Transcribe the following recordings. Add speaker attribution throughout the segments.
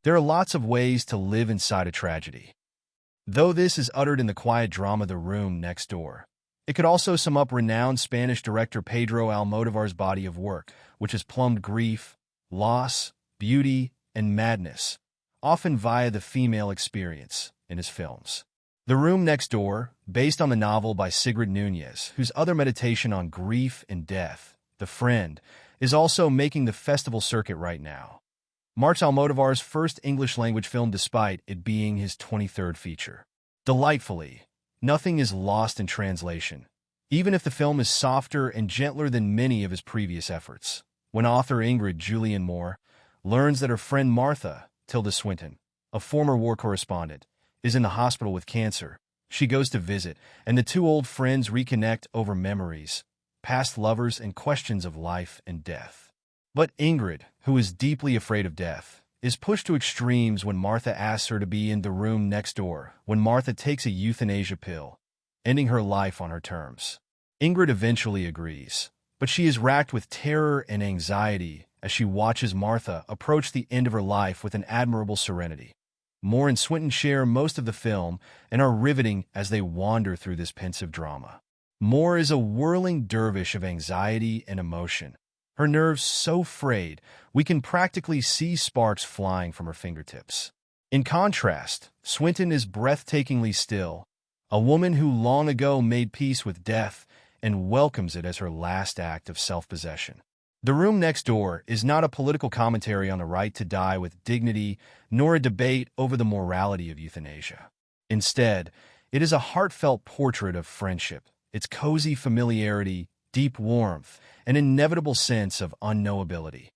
Speaker 1: There are lots of ways to live inside a tragedy. Though this is uttered in the quiet drama The Room Next Door, it could also sum up renowned Spanish director Pedro Almodóvar's body of work, which has plumbed grief, loss, beauty, and madness, often via the female experience, in his films. The Room Next Door, based on the novel by Sigrid Núñez, whose other meditation on grief and death, The Friend, is also making the festival circuit right now. Marks Almodóvar's first English-language film despite it being his 23rd feature. Delightfully, nothing is lost in translation, even if the film is softer and gentler than many of his previous efforts. When author Julianne learns that her friend Martha, Tilda Swinton, a former war correspondent, is in the hospital with cancer, she goes to visit, and the two old friends reconnect over memories, past lovers, and questions of life and death. But Ingrid, who is deeply afraid of death, is pushed to extremes when Martha asks her to be in the room next door, when Martha takes a euthanasia pill, ending her life on her terms. Ingrid eventually agrees, but she is racked with terror and anxiety as she watches Martha approach the end of her life with an admirable serenity. Moore and Swinton share most of the film and are riveting as they wander through this pensive drama. Moore is a whirling dervish of anxiety and emotion, her nerves so frayed we can practically see sparks flying from her fingertips. In contrast, Swinton is breathtakingly still, a woman who long ago made peace with death and welcomes it as her last act of self-possession. The Room Next Door is not a political commentary on the right to die with dignity, nor a debate over the morality of euthanasia. Instead, it is a heartfelt portrait of friendship, its cozy familiarity, deep warmth, and inevitable sense of unknowability.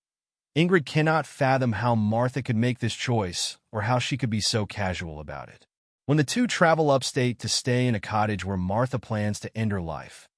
Speaker 1: Ingrid cannot fathom how Martha could make this choice or how she could be so casual about it. When the two travel upstate to stay in a cottage where Martha plans to end her life,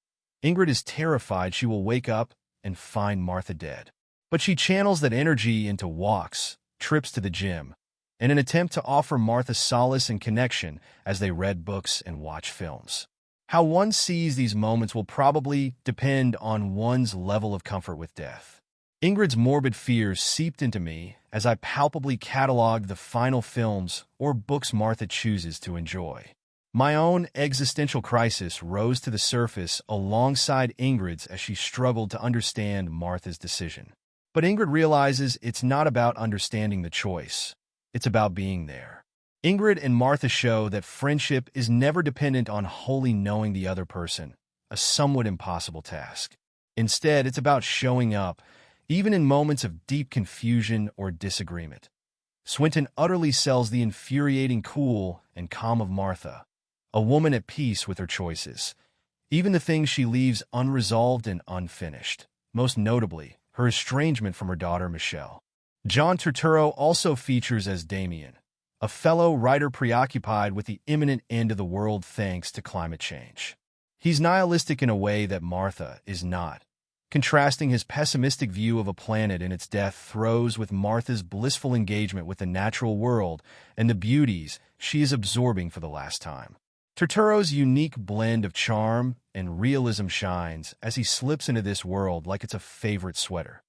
Speaker 1: Ingrid is terrified she will wake up and find Martha dead. But she channels that energy into walks, trips to the gym, in an attempt to offer Martha solace and connection as they read books and watch films. How one sees these moments will probably depend on one's level of comfort with death. Ingrid's morbid fears seeped into me as I palpably cataloged the final films or books Martha chooses to enjoy. My own existential crisis rose to the surface alongside Ingrid's as she struggled to understand Martha's decision. But Ingrid realizes it's not about understanding the choice. It's about being there. Ingrid and Martha show that friendship is never dependent on wholly knowing the other person, a somewhat impossible task. Instead, it's about showing up, even in moments of deep confusion or disagreement. Swinton utterly sells the infuriating cool and calm of Martha, a woman at peace with her choices, even the things she leaves unresolved and unfinished, most notably, her estrangement from her daughter Michelle. John Turturro also features as Damien, a fellow writer preoccupied with the imminent end of the world thanks to climate change. He's nihilistic in a way that Martha is not, contrasting his pessimistic view of a planet and its death throes with Martha's blissful engagement with the natural world and the beauties she is absorbing for the last time. Turturro's unique blend of charm and realism shines as he slips into this world like it's a favorite sweater.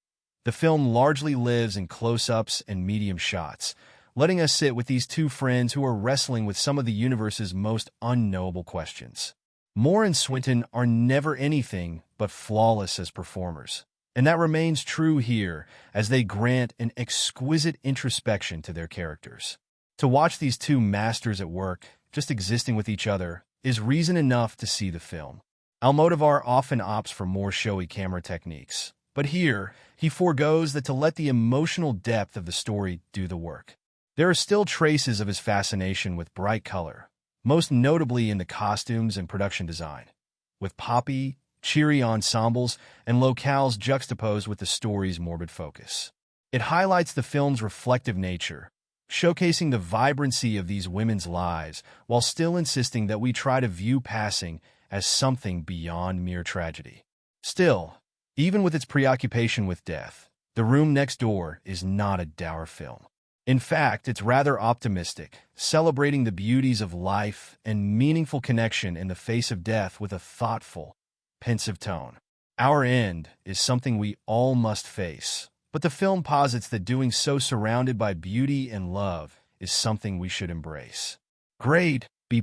Speaker 1: The film largely lives in close-ups and medium shots, letting us sit with these two friends who are wrestling with some of the universe's most unknowable questions. Moore and Swinton are never anything but flawless as performers, and that remains true here as they grant an exquisite introspection to their characters. To watch these two masters at work, just existing with each other, is reason enough to see the film. Almodóvar often opts for more showy camera techniques, but here, he forgoes that to let the emotional depth of the story do the work. There are still traces of his fascination with bright color, most notably in the costumes and production design, with poppy, cheery ensembles and locales juxtaposed with the story's morbid focus. It highlights the film's reflective nature, showcasing the vibrancy of these women's lives while still insisting that we try to view passing as something beyond mere tragedy. Still, even with its preoccupation with death, The Room Next Door is not a dour film. In fact, it's rather optimistic, celebrating the beauties of life and meaningful connection in the face of death with a thoughtful, pensive tone. Our end is something we all must face, but the film posits that doing so surrounded by beauty and love is something we should embrace. Grade B+.